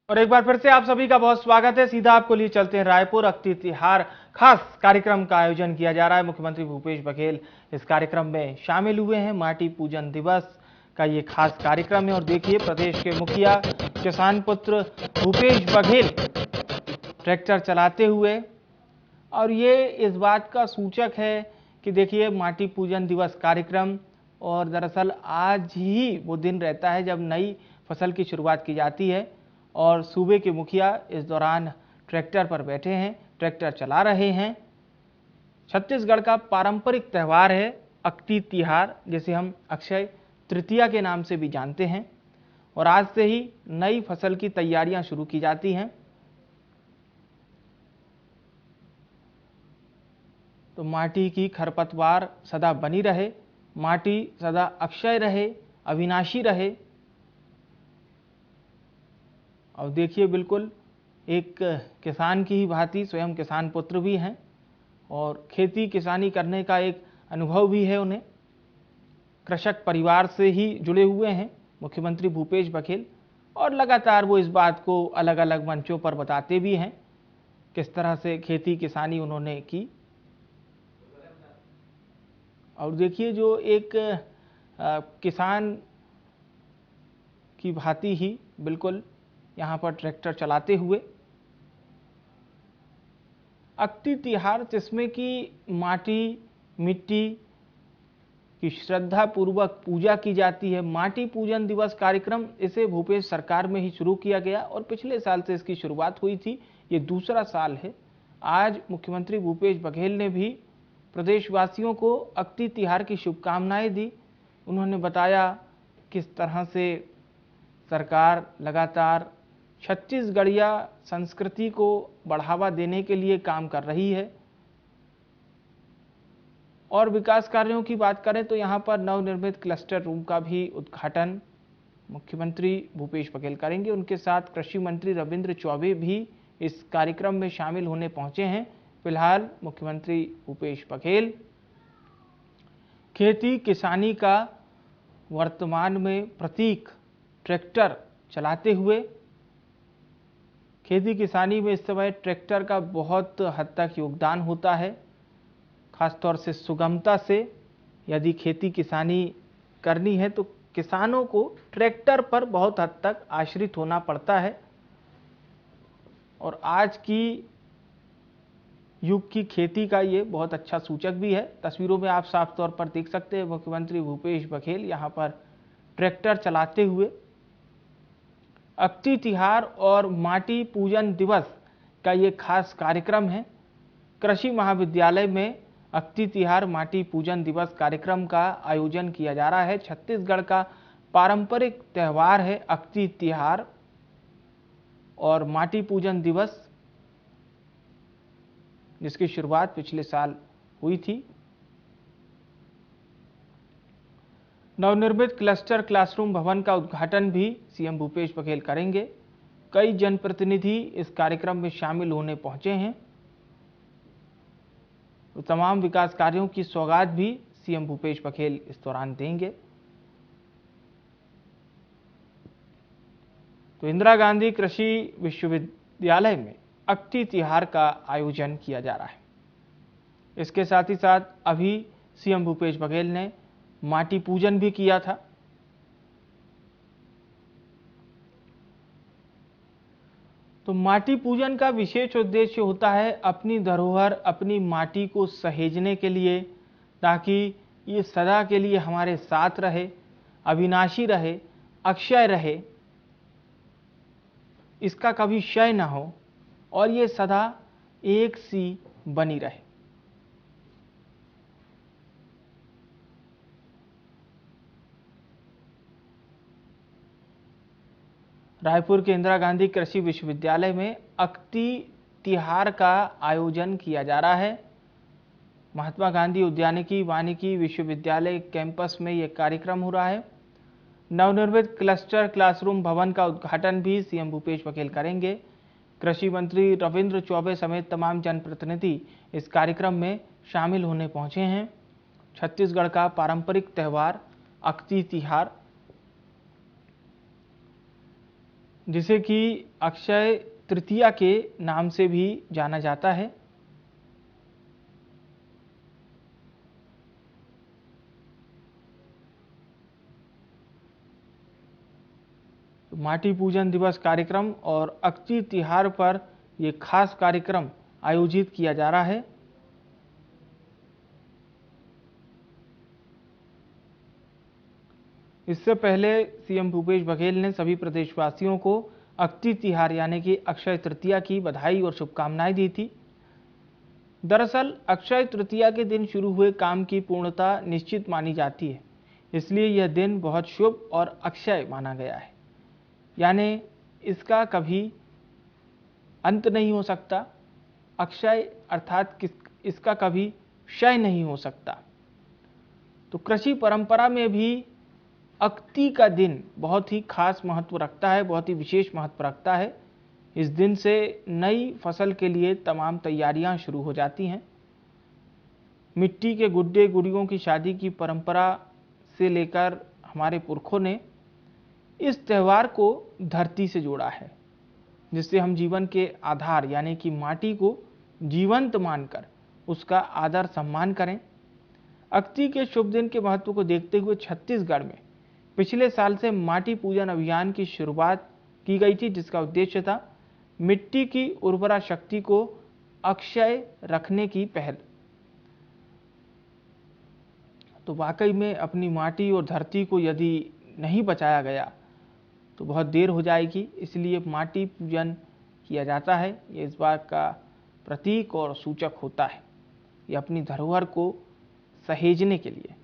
और एक बार फिर से आप सभी का बहुत स्वागत है। सीधा आपको लिए चलते हैं रायपुर। अख्ती तिहार खास कार्यक्रम का आयोजन किया जा रहा है। मुख्यमंत्री भूपेश बघेल इस कार्यक्रम में शामिल हुए हैं। माटी पूजन दिवस का ये खास कार्यक्रम है और देखिए प्रदेश के मुखिया किसान पुत्र भूपेश बघेल ट्रैक्टर चलाते हुए, और ये इस बात का सूचक है कि देखिए माटी पूजन दिवस कार्यक्रम, और दरअसल आज ही वो दिन रहता है जब नई फसल की शुरुआत की जाती है और सूबे के मुखिया इस दौरान ट्रैक्टर पर बैठे हैं, ट्रैक्टर चला रहे हैं। छत्तीसगढ़ का पारंपरिक त्यौहार है अख्ती तिहार, जिसे हम अक्षय तृतीया के नाम से भी जानते हैं, और आज से ही नई फसल की तैयारियां शुरू की जाती हैं। तो माटी की खरपतवार सदा बनी रहे, माटी सदा अक्षय रहे, अविनाशी रहे। और देखिए बिल्कुल एक किसान की ही भांति स्वयं किसान पुत्र भी हैं और खेती किसानी करने का एक अनुभव भी है उन्हें। कृषक परिवार से ही जुड़े हुए हैं मुख्यमंत्री भूपेश बघेल, और लगातार वो इस बात को अलग अलग मंचों पर बताते भी हैं किस तरह से खेती किसानी उन्होंने की। और देखिए जो एक किसान की भांति ही बिल्कुल यहाँ पर ट्रैक्टर चलाते हुए अख्ती तिहार, जिसमें कि माटी मिट्टी की श्रद्धा पूर्वक पूजा की जाती है। माटी पूजन दिवस कार्यक्रम इसे भूपेश सरकार में ही शुरू किया गया और पिछले साल से इसकी शुरुआत हुई थी। ये दूसरा साल है। आज मुख्यमंत्री भूपेश बघेल ने भी प्रदेशवासियों को अख्ती तिहार की शुभकामनाएं दी। उन्होंने बताया किस तरह से सरकार लगातार छत्तीसगढ़िया संस्कृति को बढ़ावा देने के लिए काम कर रही है। और विकास कार्यों की बात करें तो यहाँ पर नवनिर्मित क्लस्टर रूम का भी उद्घाटन मुख्यमंत्री भूपेश बघेल करेंगे। उनके साथ कृषि मंत्री रविंद्र चौबे भी इस कार्यक्रम में शामिल होने पहुंचे हैं। फिलहाल मुख्यमंत्री भूपेश बघेल खेती किसानी का वर्तमान में प्रतीक ट्रैक्टर चलाते हुए, खेती किसानी में इस समय ट्रैक्टर का बहुत हद तक योगदान होता है, खासतौर से सुगमता से। यदि खेती किसानी करनी है तो किसानों को ट्रैक्टर पर बहुत हद तक आश्रित होना पड़ता है। और आज की युग की खेती का ये बहुत अच्छा सूचक भी है। तस्वीरों में आप साफ तौर पर देख सकते हैं मुख्यमंत्री भूपेश बघेल यहाँ पर ट्रैक्टर चलाते हुए। अख्ती तिहार और माटी पूजन दिवस का ये खास कार्यक्रम है। कृषि महाविद्यालय में अख्ती तिहार माटी पूजन दिवस कार्यक्रम का आयोजन किया जा रहा है। छत्तीसगढ़ का पारंपरिक त्यौहार है अख्ती तिहार और माटी पूजन दिवस, जिसकी शुरुआत पिछले साल हुई थी। नवनिर्मित क्लस्टर क्लासरूम भवन का उद्घाटन भी सीएम भूपेश बघेल करेंगे। कई जनप्रतिनिधि इस कार्यक्रम में शामिल होने पहुंचे हैं। तो तमाम विकास कार्यों की सौगात भी सीएम भूपेश बघेल इस दौरान देंगे। तो इंदिरा गांधी कृषि विश्वविद्यालय में अख्ती तिहार का आयोजन किया जा रहा है। इसके साथ ही साथ अभी सीएम भूपेश बघेल ने माटी पूजन भी किया था। तो माटी पूजन का विशेष उद्देश्य होता है अपनी धरोहर, अपनी माटी को सहेजने के लिए, ताकि ये सदा के लिए हमारे साथ रहे, अविनाशी रहे, अक्षय रहे, इसका कभी क्षय ना हो और ये सदा एक सी बनी रहे। रायपुर के इंदिरा गांधी कृषि विश्वविद्यालय में अख्ती तिहार का आयोजन किया जा रहा है। महात्मा गांधी उद्यानिकी वानिकी विश्वविद्यालय कैंपस में यह कार्यक्रम हो रहा है। नवनिर्मित क्लस्टर क्लासरूम भवन का उद्घाटन भी सीएम भूपेश बघेल करेंगे। कृषि मंत्री रविंद्र चौबे समेत तमाम जनप्रतिनिधि इस कार्यक्रम में शामिल होने पहुंचे हैं। छत्तीसगढ़ का पारंपरिक त्यौहार अख्ती तिहार जिसे कि अक्षय तृतीया के नाम से भी जाना जाता है। माटी पूजन दिवस कार्यक्रम और अक्षय तिहार पर यह खास कार्यक्रम आयोजित किया जा रहा है। इससे पहले सीएम भूपेश बघेल ने सभी प्रदेशवासियों को अक्षय तिहार यानी कि अक्षय तृतीया की बधाई और शुभकामनाएं दी थी। दरअसल अक्षय तृतीया के दिन शुरू हुए काम की पूर्णता निश्चित मानी जाती है, इसलिए यह दिन बहुत शुभ और अक्षय माना गया है, यानी इसका कभी अंत नहीं हो सकता। अक्षय अर्थात इसका कभी क्षय नहीं हो सकता। तो कृषि परंपरा में भी अक्ति का दिन बहुत ही खास महत्व रखता है, बहुत ही विशेष महत्व रखता है। इस दिन से नई फसल के लिए तमाम तैयारियां शुरू हो जाती हैं। मिट्टी के गुड्डे गुड़ियों की शादी की परंपरा से लेकर हमारे पुरखों ने इस त्यौहार को धरती से जोड़ा है, जिससे हम जीवन के आधार यानी कि माटी को जीवंत मानकर उसका आदर सम्मान करें। अक्ति के शुभ दिन के महत्व को देखते हुए छत्तीसगढ़ में पिछले साल से माटी पूजन अभियान की शुरुआत की गई थी, जिसका उद्देश्य था मिट्टी की उर्वरा शक्ति को अक्षय रखने की पहल। तो वाकई में अपनी माटी और धरती को यदि नहीं बचाया गया तो बहुत देर हो जाएगी, इसलिए माटी पूजन किया जाता है। ये इस बात का प्रतीक और सूचक होता है। ये अपनी धरोहर को सहेजने के लिए,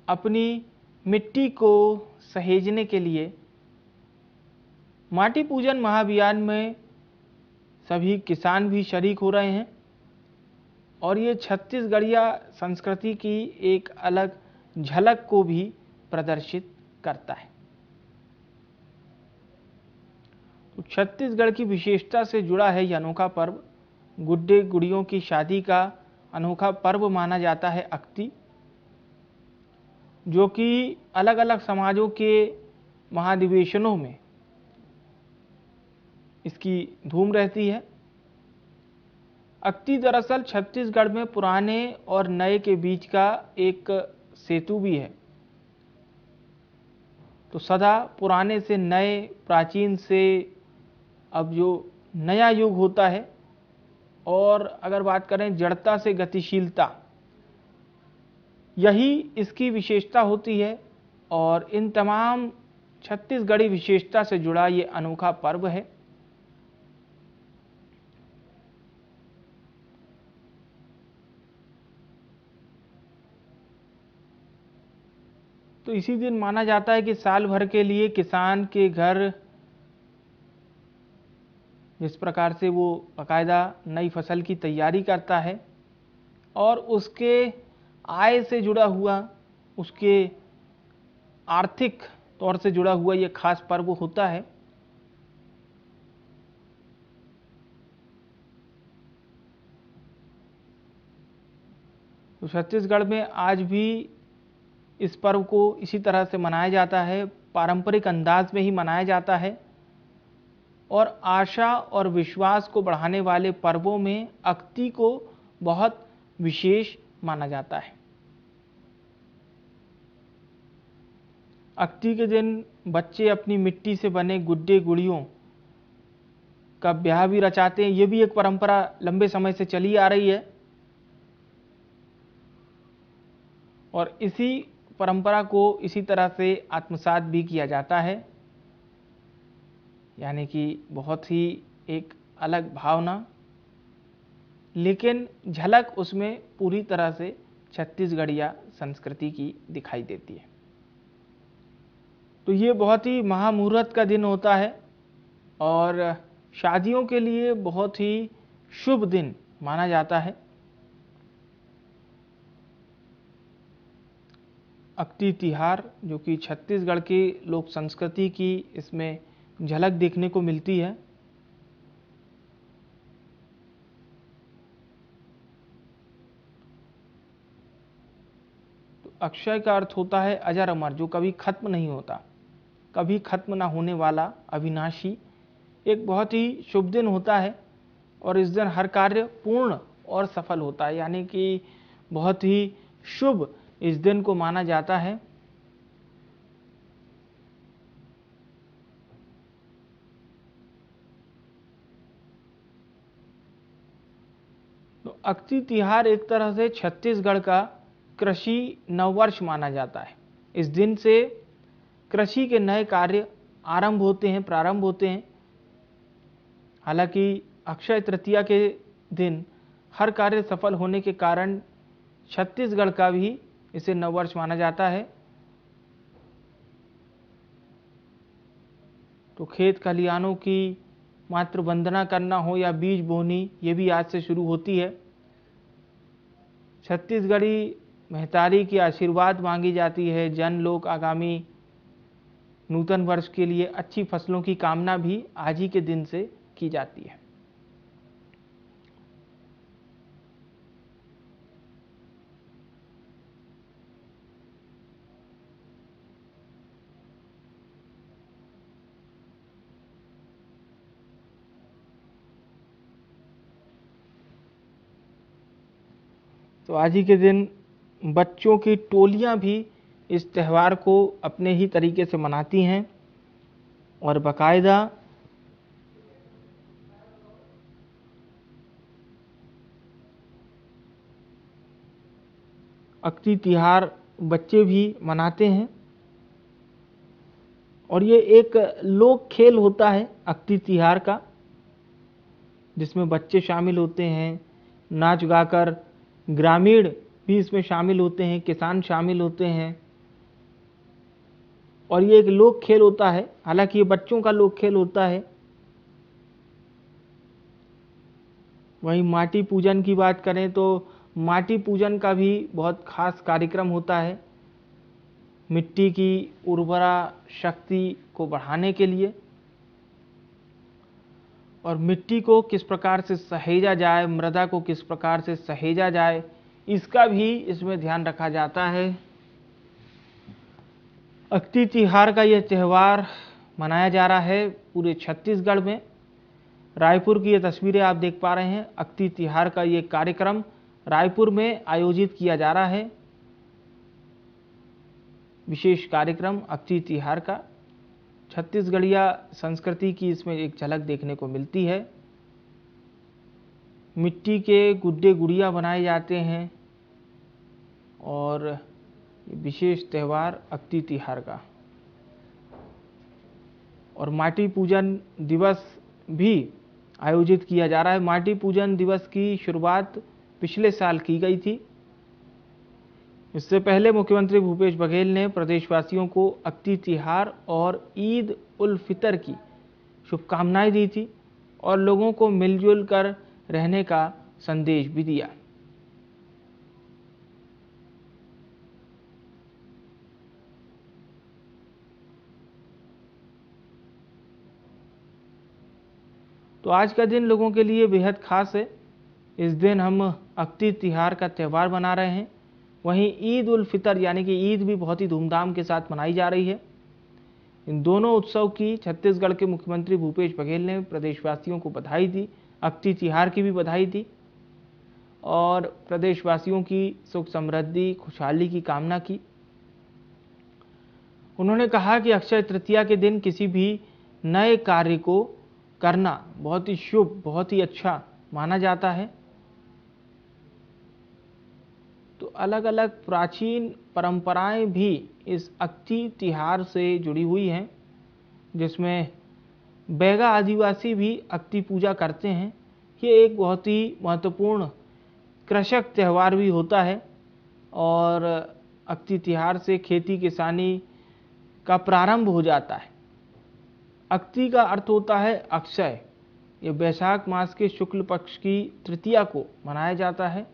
अपनी मिट्टी को सहेजने के लिए माटी पूजन महाअभियान में सभी किसान भी शरीक हो रहे हैं और ये छत्तीसगढ़िया संस्कृति की एक अलग झलक को भी प्रदर्शित करता है। तो छत्तीसगढ़ की विशेषता से जुड़ा है यह अनोखा पर्व। गुड्डे गुड़ियों की शादी का अनोखा पर्व माना जाता है अक्ति, जो कि अलग अलग समाजों के महाधिवेशनों में इसकी धूम रहती है। अक्ति दरअसल छत्तीसगढ़ में पुराने और नए के बीच का एक सेतु भी है। तो सदा पुराने से नए, प्राचीन से अब जो नया युग होता है, और अगर बात करें जड़ता से गतिशीलता, यही इसकी विशेषता होती है। और इन तमाम छत्तीसगढ़ी विशेषता से जुड़ा ये अनोखा पर्व है। तो इसी दिन माना जाता है कि साल भर के लिए किसान के घर जिस प्रकार से वो बाकायदा नई फसल की तैयारी करता है और उसके आय से जुड़ा हुआ, उसके आर्थिक तौर से जुड़ा हुआ ये खास पर्व होता है। तो छत्तीसगढ़ में आज भी इस पर्व को इसी तरह से मनाया जाता है, पारंपरिक अंदाज में ही मनाया जाता है। और आशा और विश्वास को बढ़ाने वाले पर्वों में अक्ति को बहुत विशेष माना जाता है। अक्ति के दिन बच्चे अपनी मिट्टी से बने गुड्डे गुड़ियों का ब्याह भी रचाते हैं। ये भी एक परंपरा लंबे समय से चली आ रही है और इसी परंपरा को इसी तरह से आत्मसात भी किया जाता है, यानी कि बहुत ही एक अलग भावना, लेकिन झलक उसमें पूरी तरह से छत्तीसगढ़िया संस्कृति की दिखाई देती है। तो ये बहुत ही महामुहूर्त का दिन होता है और शादियों के लिए बहुत ही शुभ दिन माना जाता है। अक्ति तिहार जो कि छत्तीसगढ़ की लोक संस्कृति की इसमें झलक देखने को मिलती है। तो अक्षय का अर्थ होता है अजर अमर, जो कभी खत्म नहीं होता, कभी खत्म ना होने वाला, अविनाशी, एक बहुत ही शुभ दिन होता है और इस दिन हर कार्य पूर्ण और सफल होता है, यानी कि बहुत ही शुभ इस दिन को माना जाता है। तो अक्ति तिहार एक तरह से छत्तीसगढ़ का कृषि नववर्ष माना जाता है। इस दिन से कृषि के नए कार्य प्रारंभ होते हैं। हालांकि अक्षय तृतीया के दिन हर कार्य सफल होने के कारण छत्तीसगढ़ का भी इसे नववर्ष माना जाता है। तो खेत खलिहानों की मात्र वंदना करना हो या बीज बोनी, ये भी आज से शुरू होती है। छत्तीसगढ़ी महतारी की आशीर्वाद मांगी जाती है। जन लोग आगामी नूतन वर्ष के लिए अच्छी फसलों की कामना भी आज ही के दिन से की जाती है। तो आज ही के दिन बच्चों की टोलियां भी इस त्यौहार को अपने ही तरीके से मनाती हैं और बाकायदा अक्ति तिहार बच्चे भी मनाते हैं। और ये एक लोक खेल होता है अक्ति तिहार का, जिसमें बच्चे शामिल होते हैं, नाच गाकर। ग्रामीण भी इसमें शामिल होते हैं, किसान शामिल होते हैं और ये एक लोक खेल होता है। हालांकि ये बच्चों का लोक खेल होता है। वहीं माटी पूजन की बात करें तो माटी पूजन का भी बहुत खास कार्यक्रम होता है, मिट्टी की उर्वरा शक्ति को बढ़ाने के लिए। और मिट्टी को किस प्रकार से सहेजा जाए, मृदा को किस प्रकार से सहेजा जाए, इसका भी इसमें ध्यान रखा जाता है। अक्ति तिहार का यह त्यौहार मनाया जा रहा है पूरे छत्तीसगढ़ में। रायपुर की ये तस्वीरें आप देख पा रहे हैं। अक्ति तिहार का ये कार्यक्रम रायपुर में आयोजित किया जा रहा है। विशेष कार्यक्रम अक्ति तिहार का छत्तीसगढ़िया संस्कृति की इसमें एक झलक देखने को मिलती है। मिट्टी के गुड्डे गुड़िया बनाए जाते हैं और विशेष त्यौहार अक्ति तिहार का। और माटी पूजन दिवस भी आयोजित किया जा रहा है। माटी पूजन दिवस की शुरुआत पिछले साल की गई थी। इससे पहले मुख्यमंत्री भूपेश बघेल ने प्रदेशवासियों को अक्ति तिहार और ईद उल फितर की शुभकामनाएं दी थी और लोगों को मिलजुल कर रहने का संदेश भी दिया। तो आज का दिन लोगों के लिए बेहद खास है। इस दिन हम अक्ति तिहार का त्यौहार मना रहे हैं। वहीं ईद उल फितर यानी कि ईद भी बहुत ही धूमधाम के साथ मनाई जा रही है। इन दोनों उत्सव की छत्तीसगढ़ के मुख्यमंत्री भूपेश बघेल ने प्रदेशवासियों को बधाई दी, अक्ति तिहार की भी बधाई दी और प्रदेशवासियों की सुख समृद्धि खुशहाली की कामना की। उन्होंने कहा कि अक्षय तृतीया के दिन किसी भी नए कार्य को करना बहुत ही शुभ, बहुत ही अच्छा माना जाता है। तो अलग अलग प्राचीन परंपराएं भी इस अक्ति तिहार से जुड़ी हुई हैं, जिसमें बैगा आदिवासी भी अक्ति पूजा करते हैं। ये एक बहुत ही महत्वपूर्ण कृषक त्यौहार भी होता है और अक्ति तिहार से खेती किसानी का प्रारंभ हो जाता है। अक्ति का अर्थ होता है अक्षय। ये वैशाख मास के शुक्ल पक्ष की तृतीया को मनाया जाता है।